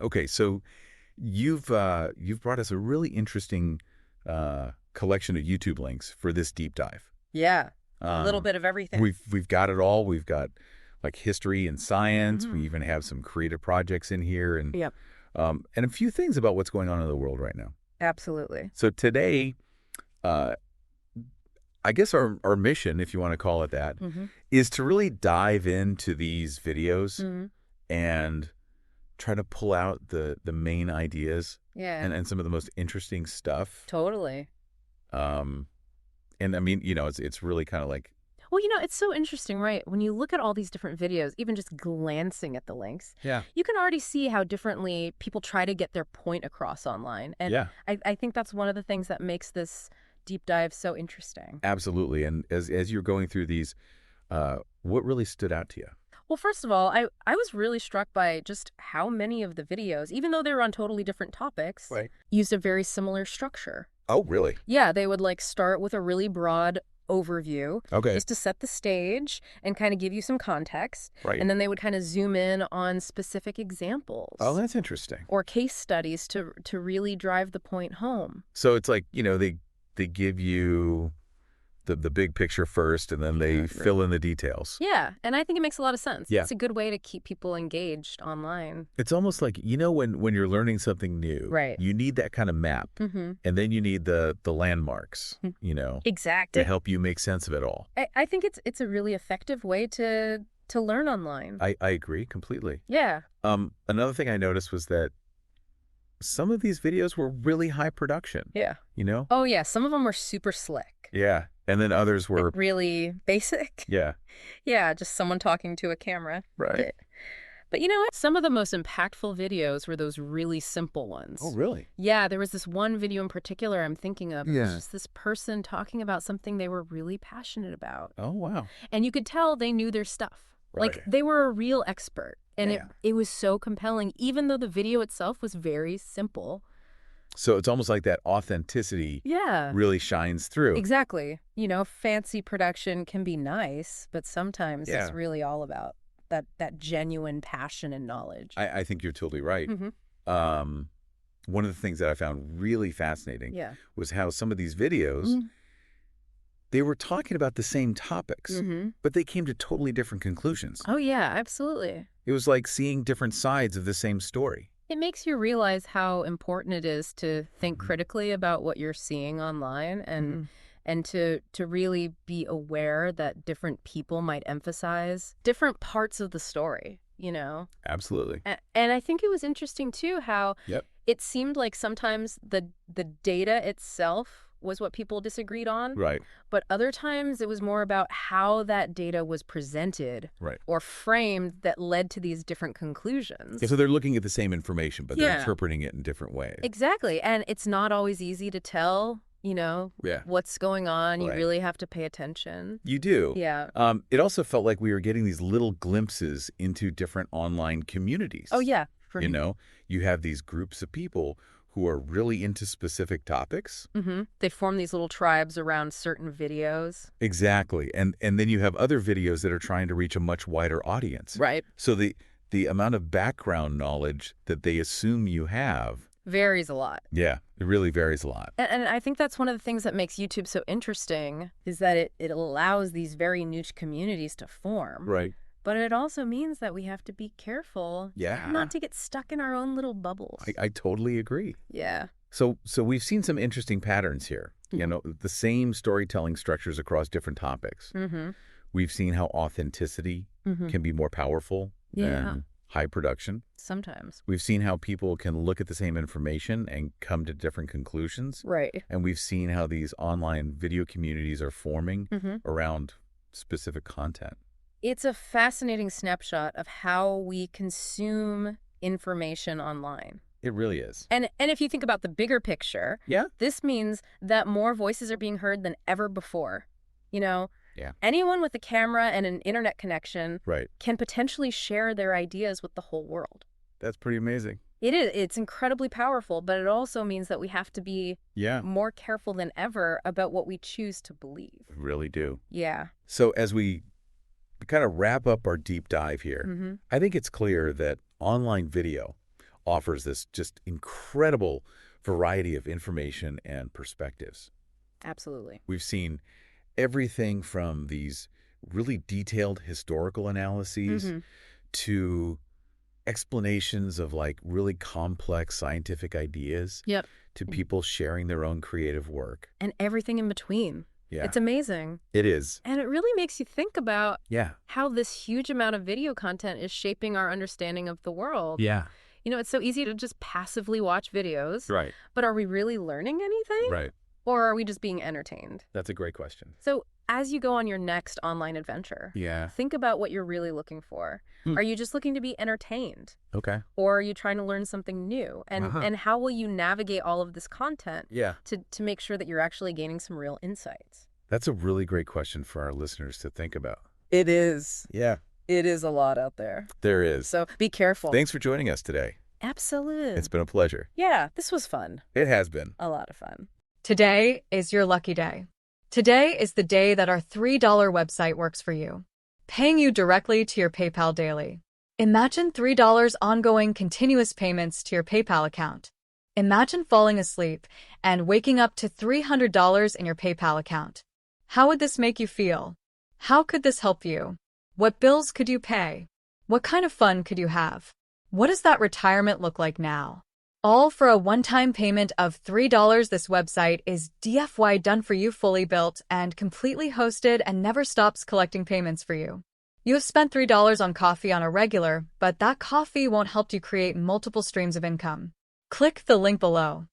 Okay, so you've brought us a really interesting collection of YouTube links for this deep dive. Yeah, a little Um, bit of everything. we've got it all. We've got like history and science. We Mhm. even have some creative projects in here, Yep, and a few things about what's going on in the world right now. absolutely. So today, uh, I guess our mission, if you want to call it that, Hmm. is to really dive into these videos Hmm. and try to pull out the main ideas Yeah, and some of the most interesting stuff. totally. Um, and I mean, it's really kind of like, Well, it's so interesting, right? When you look at all these different videos, even just glancing at the links, yeah, you can already see how differently people try to get their point across online. And yeah, I think that's one of the things that makes this deep dive so interesting. absolutely. And as you're going through these, what really stood out to you? Well, first of all, I was really struck by just how many of the videos, even though they were on totally different topics, Right. used a very similar structure. Oh, really? Yeah, they would like start with a really broad overview Okay. just to set the stage and kind of give you some context. Right. And then they would kind of zoom in on specific examples Oh, that's interesting. or case studies to really drive the point home. So it's like, they give you the big picture first, and then they Exactly. fill in the details. Yeah, and I think it makes a lot of sense. Yeah. It's a good way to keep people engaged online. It's almost like, when you're learning something new, Right. you need that kind of map, Mm-hmm. and then you need the landmarks, to Exactly. help you make sense of it all. I think it's a really effective way to learn online. I agree completely. Yeah. Another thing I noticed was that some of these videos were really high production, Yeah. you know? Oh, yeah. Some of them were super slick. Yeah. And then others were, Really basic. yeah, Yeah, just someone talking to a camera. right. But you know what? Some of the most impactful videos were those really simple ones. Oh, really? Yeah, there was this one video in particular I'm thinking of. It Yeah. was just this person talking about something they were really passionate about. Oh, wow. And you could tell they knew their stuff. Like, Right. they were a real expert. And Yeah. it was so compelling, even though the video itself was very simple. So it's almost like that authenticity Yeah. really shines through. Exactly. Fancy production can be nice, but sometimes Yeah. it's really all about that genuine passion and knowledge. I think you're totally right. Mhm. One of the things that I found really fascinating Yeah. was how some of these videos, Mhm. they were talking about the same topics, Mm-hmm. but they came to totally different conclusions. Oh, yeah, absolutely. It was like seeing different sides of the same story. It makes you realize how important it is to think Mhm. critically about what you're seeing online and to really be aware that different people might emphasize different parts of the story. Absolutely. And I think it was interesting, too, how Yep. it seemed like sometimes the data itself was what people disagreed on, Right. but other times it was more about how that data was presented Right. or framed that led to these different conclusions. Yeah, so they're looking at the same information, but they're Yeah. interpreting it in different ways. Exactly. And it's not always easy to tell, Yeah. what's going on. You Right. really have to pay attention. You do. Yeah. It also felt like we were getting these little glimpses into different online communities. Oh, yeah. You have these groups of people who are really into specific topics. Mm-hmm. They form these little tribes around certain videos. Exactly. And then you have other videos that are trying to reach a much wider audience. Right. So the amount of background knowledge that they assume you have, Varies a lot. yeah, it really varies a lot. And I think that's one of the things that makes YouTube so interesting is that it allows these very niche communities to form. Right. But it also means that we have to be careful Yeah. not to get stuck in our own little bubbles. I totally agree. Yeah. So we've seen some interesting patterns here. The same storytelling structures across different topics. Mm-hmm. We've seen how authenticity Mm-hmm. can be more powerful Yeah. than high production. Sometimes. We've seen how people can look at the same information and come to different conclusions. Right. And we've seen how these online video communities are forming Mm-hmm. around specific content. It's a fascinating snapshot of how we consume information online. It really is. And if you think about the bigger picture, Yeah. this means that more voices are being heard than ever before. Yeah. Anyone with a camera and an internet connection Right. can potentially share their ideas with the whole world. That's pretty amazing. It is. It's incredibly powerful, but it also means that we have to be Yeah. more careful than ever about what we choose to believe. We really do. Yeah. So as we kind of wrap up our deep dive here, Mm-hmm. I think it's clear that online video, offers this just incredible variety of information and perspectives. Absolutely. We've seen everything from these really detailed historical analyses to explanations of like really complex scientific ideas Yep. to people sharing their own creative work. And everything in between. Yeah. It's amazing. It is. And it really makes you think about Yeah. how this huge amount of video content is shaping our understanding of the world. Yeah. You know, it's so easy to just passively watch videos. Right. But are we really learning anything? Right. Or are we just being entertained? That's a great question. So as you go on your next online adventure, think about what you're really looking for. Are you just looking to be entertained? Okay. Or are you trying to learn something new? And how will you navigate all of this content to make sure that you're actually gaining some real insights? That's a really great question for our listeners to think about. It is. Yeah. It is a lot out there. There is. So be careful. Thanks for joining us today. Absolutely. It's been a pleasure. Yeah, this was fun. It has been. A lot of fun. Today is your lucky day. Today is the day that our $3 website works for you, paying you directly to your PayPal daily. Imagine $3 ongoing continuous payments to your PayPal account. Imagine falling asleep and waking up to $300 in your PayPal account. How would this make you feel? How could this help you? What bills could you pay? What kind of fun could you have? What does that retirement look like now? All for a one-time payment of $3. This website is DFY done for you, fully built and completely hosted, and never stops collecting payments for you. You have spent $3 on coffee on a regular, but that coffee won't help you create multiple streams of income. Click the link below.